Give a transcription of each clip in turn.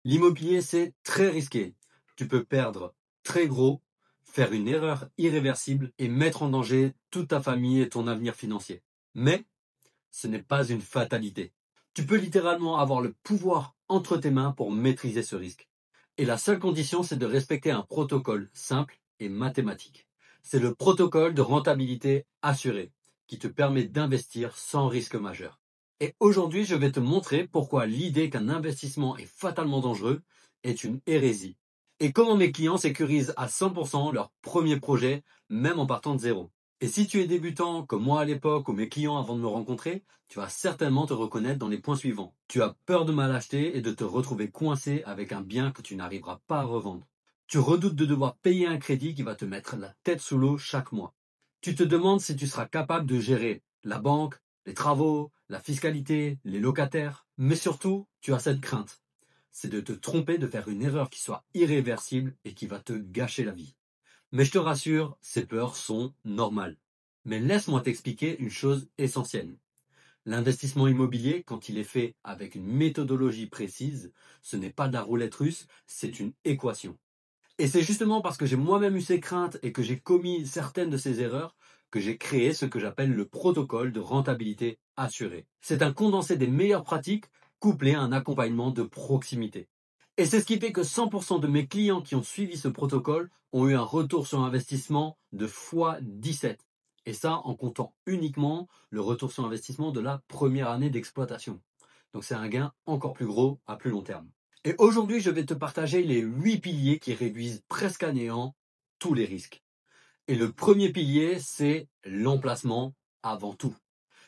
L'immobilier, c'est très risqué. Tu peux perdre très gros, faire une erreur irréversible et mettre en danger toute ta famille et ton avenir financier. Mais ce n'est pas une fatalité. Tu peux littéralement avoir le pouvoir entre tes mains pour maîtriser ce risque. Et la seule condition, c'est de respecter un protocole simple et mathématique. C'est le protocole de rentabilité assurée qui te permet d'investir sans risque majeur. Et aujourd'hui, je vais te montrer pourquoi l'idée qu'un investissement est fatalement dangereux est une hérésie. Et comment mes clients sécurisent à 100% leur premier projet, même en partant de zéro. Et si tu es débutant, comme moi à l'époque ou mes clients avant de me rencontrer, tu vas certainement te reconnaître dans les points suivants. Tu as peur de mal acheter et de te retrouver coincé avec un bien que tu n'arriveras pas à revendre. Tu redoutes de devoir payer un crédit qui va te mettre la tête sous l'eau chaque mois. Tu te demandes si tu seras capable de gérer la banque, les travaux, la fiscalité, les locataires. Mais surtout, tu as cette crainte. C'est de te tromper, de faire une erreur qui soit irréversible et qui va te gâcher la vie. Mais je te rassure, ces peurs sont normales. Mais laisse-moi t'expliquer une chose essentielle. L'investissement immobilier, quand il est fait avec une méthodologie précise, ce n'est pas de la roulette russe, c'est une équation. Et c'est justement parce que j'ai moi-même eu ces craintes et que j'ai commis certaines de ces erreurs que j'ai créé ce que j'appelle le protocole de rentabilité assurée. C'est un condensé des meilleures pratiques couplé à un accompagnement de proximité. Et c'est ce qui fait que 100% de mes clients qui ont suivi ce protocole ont eu un retour sur investissement de x17. Et ça en comptant uniquement le retour sur investissement de la première année d'exploitation. Donc c'est un gain encore plus gros à plus long terme. Et aujourd'hui, je vais te partager les 8 piliers qui réduisent presque à néant tous les risques. Et le premier pilier, c'est l'emplacement avant tout.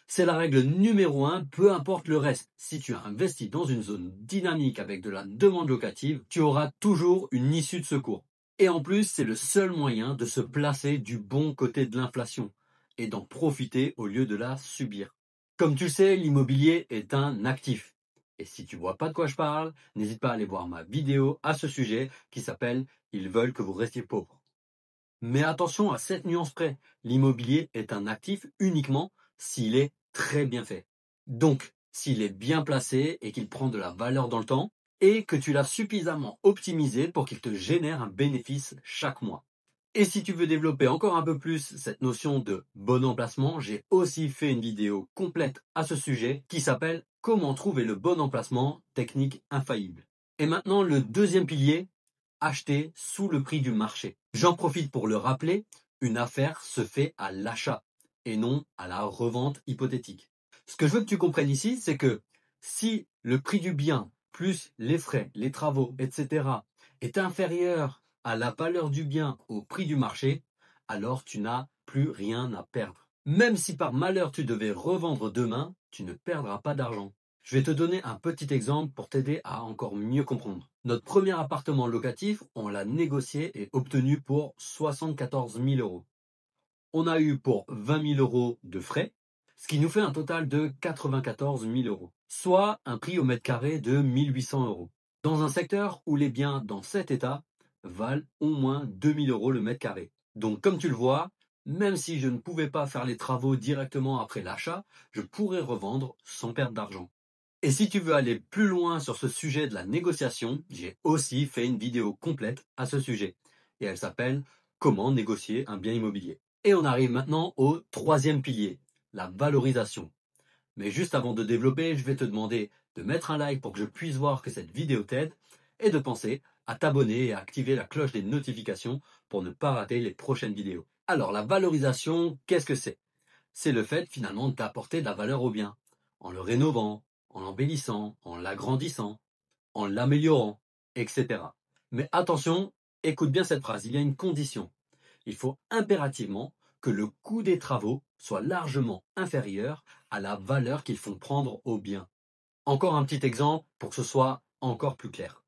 C'est la règle numéro 1, peu importe le reste. Si tu as investi dans une zone dynamique avec de la demande locative, tu auras toujours une issue de secours. Et en plus, c'est le seul moyen de se placer du bon côté de l'inflation et d'en profiter au lieu de la subir. Comme tu le sais, l'immobilier est un actif. Et si tu vois pas de quoi je parle, n'hésite pas à aller voir ma vidéo à ce sujet qui s'appelle « Ils veulent que vous restiez pauvre ». Mais attention à cette nuance près, l'immobilier est un actif uniquement s'il est très bien fait. Donc, s'il est bien placé et qu'il prend de la valeur dans le temps, et que tu l'as suffisamment optimisé pour qu'il te génère un bénéfice chaque mois. Et si tu veux développer encore un peu plus cette notion de bon emplacement, j'ai aussi fait une vidéo complète à ce sujet qui s'appelle « Comment trouver le bon emplacement, technique infaillible ». Et maintenant, le deuxième pilier, acheter sous le prix du marché. J'en profite pour le rappeler, une affaire se fait à l'achat et non à la revente hypothétique. Ce que je veux que tu comprennes ici, c'est que si le prix du bien, plus les frais, les travaux, etc., est inférieur à la valeur du bien au prix du marché, alors tu n'as plus rien à perdre. Même si par malheur tu devais revendre demain, tu ne perdras pas d'argent. Je vais te donner un petit exemple pour t'aider à encore mieux comprendre. Notre premier appartement locatif, on l'a négocié et obtenu pour 74 000 euros. On a eu pour 20 000 euros de frais, ce qui nous fait un total de 94 000 euros, soit un prix au mètre carré de 1800 euros. Dans un secteur où les biens dans cet état valent au moins 2 000 euros le mètre carré. Donc comme tu le vois, même si je ne pouvais pas faire les travaux directement après l'achat, je pourrais revendre sans perdre d'argent. Et si tu veux aller plus loin sur ce sujet de la négociation, j'ai aussi fait une vidéo complète à ce sujet. Et elle s'appelle « Comment négocier un bien immobilier ». Et on arrive maintenant au troisième pilier, la valorisation. Mais juste avant de développer, je vais te demander de mettre un like pour que je puisse voir que cette vidéo t'aide et de penser à t'abonner et à activer la cloche des notifications pour ne pas rater les prochaines vidéos. Alors la valorisation, qu'est-ce que c'est? C'est le fait finalement d'apporter de la valeur au bien, en le rénovant, en l'embellissant, en l'agrandissant, en l'améliorant, etc. Mais attention, écoute bien cette phrase, il y a une condition. Il faut impérativement que le coût des travaux soit largement inférieur à la valeur qu'ils font prendre au bien. Encore un petit exemple pour que ce soit encore plus clair.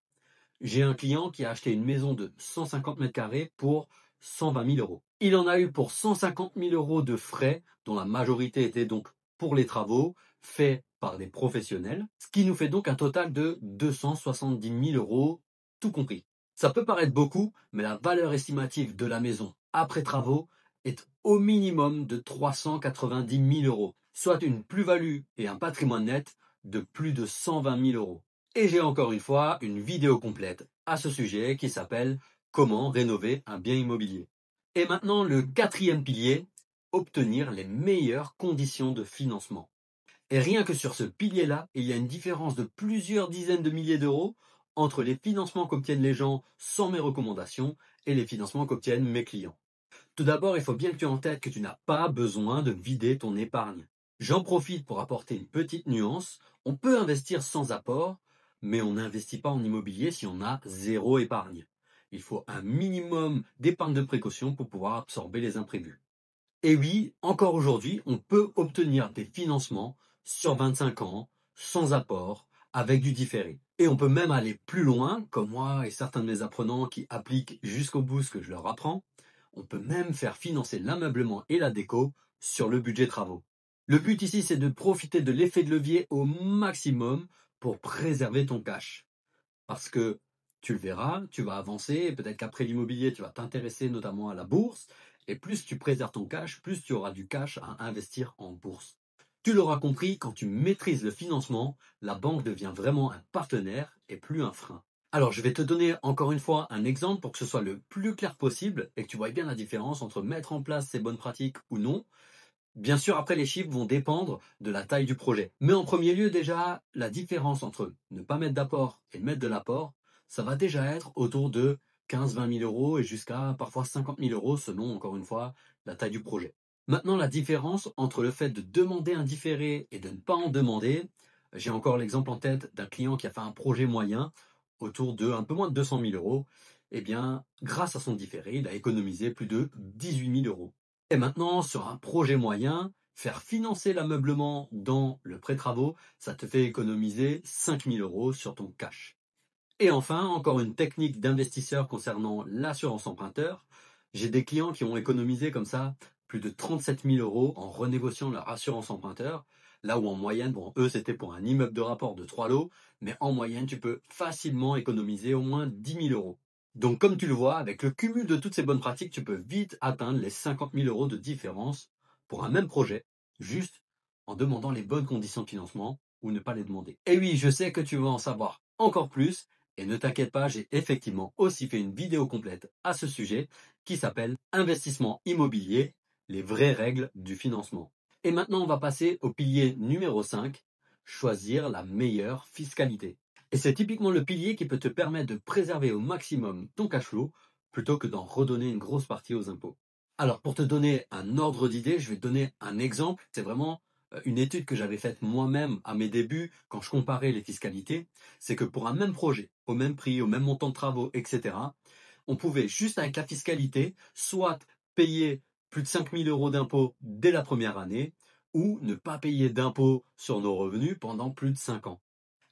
J'ai un client qui a acheté une maison de 150 mètres carrés pour 120 000 euros. Il en a eu pour 150 000 euros de frais, dont la majorité était donc pour les travaux, faits par des professionnels, ce qui nous fait donc un total de 270 000 euros, tout compris. Ça peut paraître beaucoup, mais la valeur estimative de la maison après travaux est au minimum de 390 000 euros, soit une plus-value et un patrimoine net de plus de 120 000 euros. Et j'ai encore une fois une vidéo complète à ce sujet qui s'appelle Comment rénover un bien immobilier. Et maintenant, le quatrième pilier, obtenir les meilleures conditions de financement. Et rien que sur ce pilier-là, il y a une différence de plusieurs dizaines de milliers d'euros entre les financements qu'obtiennent les gens sans mes recommandations et les financements qu'obtiennent mes clients. Tout d'abord, il faut bien que tu aies en tête que tu n'as pas besoin de vider ton épargne. J'en profite pour apporter une petite nuance. On peut investir sans apport, mais on n'investit pas en immobilier si on a zéro épargne. Il faut un minimum d'épargne de précaution pour pouvoir absorber les imprévus. Et oui, encore aujourd'hui, on peut obtenir des financements sur 25 ans, sans apport, avec du différé. Et on peut même aller plus loin, comme moi et certains de mes apprenants qui appliquent jusqu'au bout ce que je leur apprends. On peut même faire financer l'ameublement et la déco sur le budget travaux. Le but ici, c'est de profiter de l'effet de levier au maximum pour préserver ton cash. Parce que tu le verras, tu vas avancer, et peut-être qu'après l'immobilier, tu vas t'intéresser notamment à la bourse, et plus tu préserves ton cash, plus tu auras du cash à investir en bourse. Tu l'auras compris, quand tu maîtrises le financement, la banque devient vraiment un partenaire et plus un frein. Alors, je vais te donner encore une fois un exemple pour que ce soit le plus clair possible et que tu vois bien la différence entre mettre en place ces bonnes pratiques ou non. Bien sûr, après, les chiffres vont dépendre de la taille du projet. Mais en premier lieu, déjà, la différence entre ne pas mettre d'apport et mettre de l'apport, ça va déjà être autour de 15-20 000 euros et jusqu'à parfois 50 000 euros selon, encore une fois, la taille du projet. Maintenant, la différence entre le fait de demander un différé et de ne pas en demander, j'ai encore l'exemple en tête d'un client qui a fait un projet moyen autour de un peu moins de 200 000 euros. Eh bien, grâce à son différé, il a économisé plus de 18 000 euros. Et maintenant, sur un projet moyen, faire financer l'ameublement dans le prêt-travaux, ça te fait économiser 5 000 euros sur ton cash. Et enfin, encore une technique d'investisseur concernant l'assurance emprunteur. J'ai des clients qui ont économisé comme ça plus de 37 000 euros en renégociant leur assurance emprunteur. Là où en moyenne, bon, eux c'était pour un immeuble de rapport de 3 lots, mais en moyenne tu peux facilement économiser au moins 10 000 euros. Donc comme tu le vois, avec le cumul de toutes ces bonnes pratiques, tu peux vite atteindre les 50 000 euros de différence pour un même projet, juste en demandant les bonnes conditions de financement ou ne pas les demander. Et oui, je sais que tu veux en savoir encore plus, et ne t'inquiète pas, j'ai effectivement aussi fait une vidéo complète à ce sujet qui s'appelle Investissement immobilier, les vraies règles du financement. Et maintenant, on va passer au pilier numéro 5, choisir la meilleure fiscalité. Et c'est typiquement le pilier qui peut te permettre de préserver au maximum ton cash flow plutôt que d'en redonner une grosse partie aux impôts. Alors, pour te donner un ordre d'idée, je vais te donner un exemple. C'est vraiment une étude que j'avais faite moi-même à mes débuts quand je comparais les fiscalités. C'est que pour un même projet, au même prix, au même montant de travaux, etc., on pouvait juste avec la fiscalité soit payer plus de 5 000 euros d'impôts dès la première année ou ne pas payer d'impôts sur nos revenus pendant plus de 5 ans.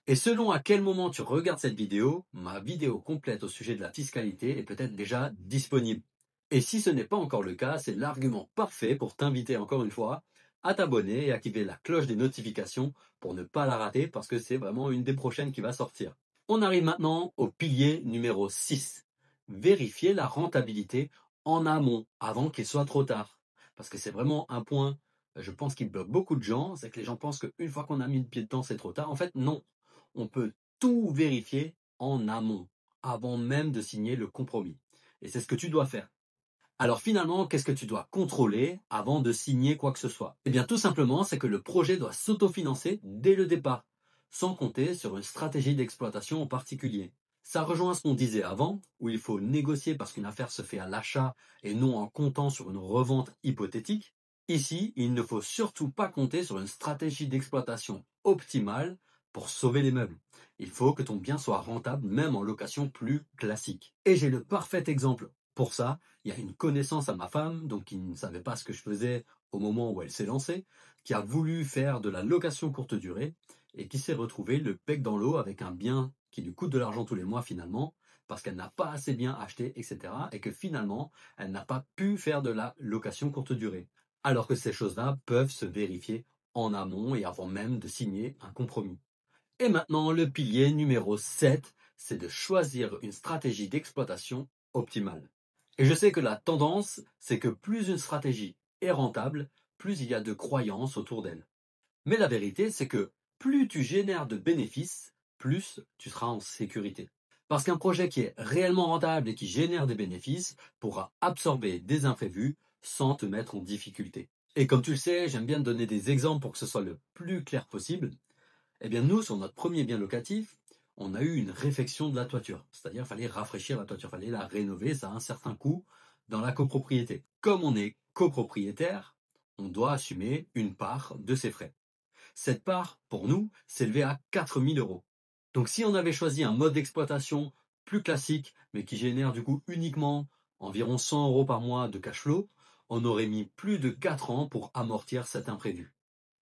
Et selon à quel moment tu regardes cette vidéo, ma vidéo complète au sujet de la fiscalité est peut-être déjà disponible. Et si ce n'est pas encore le cas, c'est l'argument parfait pour t'inviter encore une fois à t'abonner et activer la cloche des notifications pour ne pas la rater parce que c'est vraiment une des prochaines qui va sortir. On arrive maintenant au pilier numéro 6. Vérifier la rentabilité en amont, avant qu'il soit trop tard. Parce que c'est vraiment un point, je pense, qui bloque beaucoup de gens, c'est que les gens pensent qu'une fois qu'on a mis le pied dedans, c'est trop tard. En fait, non. On peut tout vérifier en amont, avant même de signer le compromis. Et c'est ce que tu dois faire. Alors finalement, qu'est-ce que tu dois contrôler avant de signer quoi que ce soit? Eh bien tout simplement, c'est que le projet doit s'autofinancer dès le départ, sans compter sur une stratégie d'exploitation en particulier. Ça rejoint ce qu'on disait avant, où il faut négocier parce qu'une affaire se fait à l'achat et non en comptant sur une revente hypothétique. Ici, il ne faut surtout pas compter sur une stratégie d'exploitation optimale pour sauver les meubles. Il faut que ton bien soit rentable même en location plus classique. Et j'ai le parfait exemple pour ça. Il y a une connaissance à ma femme, donc qui ne savait pas ce que je faisais au moment où elle s'est lancée, qui a voulu faire de la location courte durée et qui s'est retrouvée le bec dans l'eau avec un bien qui lui coûte de l'argent tous les mois finalement, parce qu'elle n'a pas assez bien acheté, etc. Et que finalement, elle n'a pas pu faire de la location courte durée. Alors que ces choses-là peuvent se vérifier en amont et avant même de signer un compromis. Et maintenant, le pilier numéro 7, c'est de choisir une stratégie d'exploitation optimale. Et je sais que la tendance, c'est que plus une stratégie est rentable, plus il y a de croyances autour d'elle. Mais la vérité, c'est que plus tu génères de bénéfices, plus tu seras en sécurité. Parce qu'un projet qui est réellement rentable et qui génère des bénéfices pourra absorber des imprévus sans te mettre en difficulté. Et comme tu le sais, j'aime bien te donner des exemples pour que ce soit le plus clair possible. Eh bien nous, sur notre premier bien locatif, on a eu une réfection de la toiture. C'est-à-dire qu'il fallait rafraîchir la toiture, il fallait la rénover, ça a un certain coût dans la copropriété. Comme on est copropriétaire, on doit assumer une part de ces frais. Cette part, pour nous, s'élevait à 4 000 euros. Donc si on avait choisi un mode d'exploitation plus classique, mais qui génère du coup uniquement environ 100 euros par mois de cash flow, on aurait mis plus de 4 ans pour amortir cet imprévu.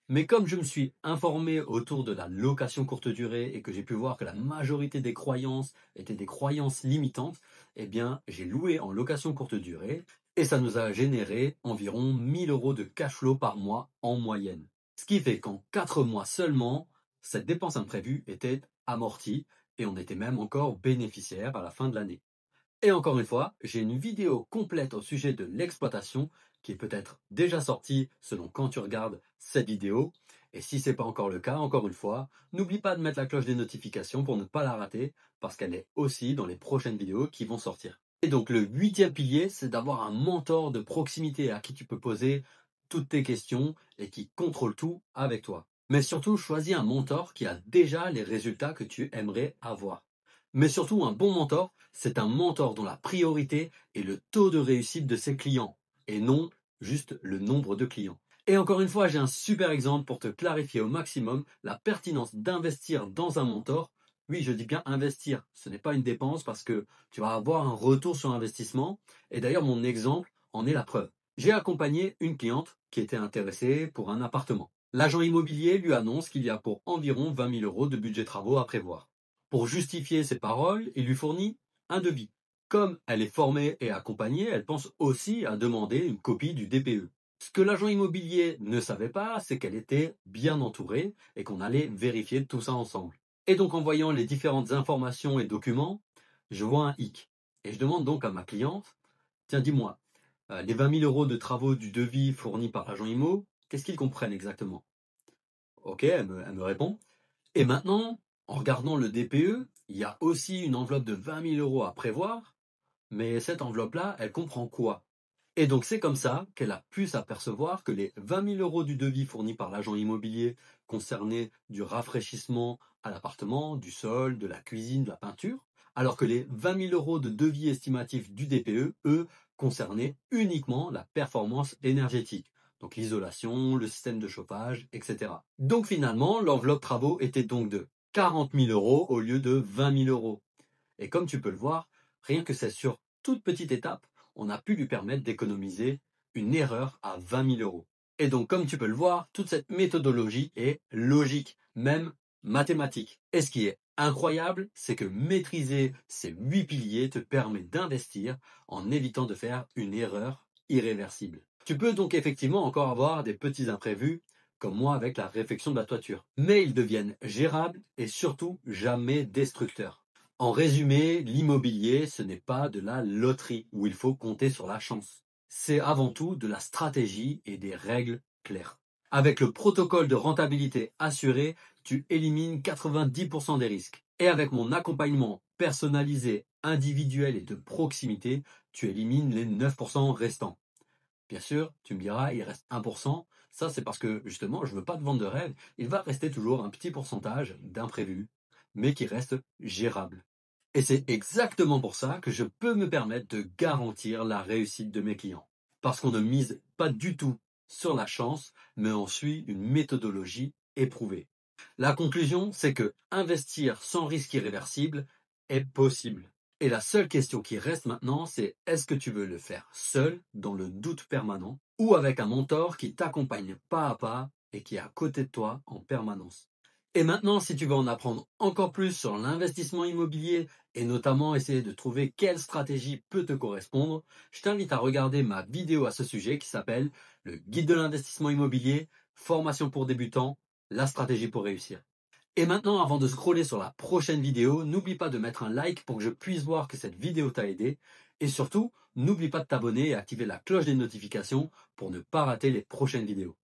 Mais comme je me suis informé autour de la location courte durée et que j'ai pu voir que la majorité des croyances étaient des croyances limitantes, eh bien j'ai loué en location courte durée et ça nous a généré environ 1000 euros de cash flow par mois en moyenne. Ce qui fait qu'en 4 mois seulement, cette dépense imprévue était amortie et on était même encore bénéficiaire à la fin de l'année. Et encore une fois, j'ai une vidéo complète au sujet de l'exploitation qui est peut-être déjà sortie selon quand tu regardes cette vidéo. Et si ce n'est pas encore le cas, encore une fois, n'oublie pas de mettre la cloche des notifications pour ne pas la rater parce qu'elle est aussi dans les prochaines vidéos qui vont sortir. Et donc le 8e pilier, c'est d'avoir un mentor de proximité à qui tu peux poser toutes tes questions et qui contrôle tout avec toi. Mais surtout, choisis un mentor qui a déjà les résultats que tu aimerais avoir. Mais surtout, un bon mentor, c'est un mentor dont la priorité est le taux de réussite de ses clients et non juste le nombre de clients. Et encore une fois, j'ai un super exemple pour te clarifier au maximum la pertinence d'investir dans un mentor. Oui, je dis bien investir, ce n'est pas une dépense parce que tu vas avoir un retour sur investissement. Et d'ailleurs, mon exemple en est la preuve. J'ai accompagné une cliente qui était intéressée pour un appartement. L'agent immobilier lui annonce qu'il y a pour environ 20 000 euros de budget travaux à prévoir. Pour justifier ses paroles, il lui fournit un devis. Comme elle est formée et accompagnée, elle pense aussi à demander une copie du DPE. Ce que l'agent immobilier ne savait pas, c'est qu'elle était bien entourée et qu'on allait vérifier tout ça ensemble. Et donc en voyant les différentes informations et documents, je vois un hic. Et je demande donc à ma cliente, tiens dis-moi, les 20 000 euros de travaux du devis fourni par l'agent immo, qu'est-ce qu'ils comprennent exactement? Ok, elle me répond. Et maintenant, en regardant le DPE, il y a aussi une enveloppe de 20 000 euros à prévoir, mais cette enveloppe-là, elle comprend quoi? Et donc c'est comme ça qu'elle a pu s'apercevoir que les 20 000 euros du devis fourni par l'agent immobilier concernaient du rafraîchissement à l'appartement, du sol, de la cuisine, de la peinture, alors que les 20 000 euros de devis estimatif du DPE, eux, concernaient uniquement la performance énergétique. Donc l'isolation, le système de chauffage, etc. Donc finalement, l'enveloppe travaux était donc de 40 000 euros au lieu de 20 000 euros. Et comme tu peux le voir, rien que c'est sur toute petite étape, on a pu lui permettre d'économiser une erreur à 20 000 euros. Et donc comme tu peux le voir, toute cette méthodologie est logique, même mathématique. Et ce qui est incroyable, c'est que maîtriser ces 8 piliers te permet d'investir en évitant de faire une erreur irréversible. Tu peux donc effectivement encore avoir des petits imprévus, comme moi avec la réfection de la toiture. Mais ils deviennent gérables et surtout jamais destructeurs. En résumé, l'immobilier, ce n'est pas de la loterie où il faut compter sur la chance. C'est avant tout de la stratégie et des règles claires. Avec le protocole de rentabilité assuré, tu élimines 90% des risques. Et avec mon accompagnement personnalisé, individuel et de proximité, tu élimines les 9% restants. Bien sûr, tu me diras, il reste 1%. Ça, c'est parce que, justement, je ne veux pas de vente de rêve. Il va rester toujours un petit pourcentage d'imprévus, mais qui reste gérable. Et c'est exactement pour ça que je peux me permettre de garantir la réussite de mes clients. Parce qu'on ne mise pas du tout sur la chance, mais on suit une méthodologie éprouvée. La conclusion, c'est que investir sans risque irréversible est possible. Et la seule question qui reste maintenant, c'est est-ce que tu veux le faire seul, dans le doute permanent, ou avec un mentor qui t'accompagne pas à pas et qui est à côté de toi en permanence. Et maintenant, si tu veux en apprendre encore plus sur l'investissement immobilier et notamment essayer de trouver quelle stratégie peut te correspondre, je t'invite à regarder ma vidéo à ce sujet qui s'appelle Le guide de l'investissement immobilier, formation pour débutants, la stratégie pour réussir. Et maintenant, avant de scroller sur la prochaine vidéo, n'oublie pas de mettre un like pour que je puisse voir que cette vidéo t'a aidé. Et surtout, n'oublie pas de t'abonner et activer la cloche des notifications pour ne pas rater les prochaines vidéos.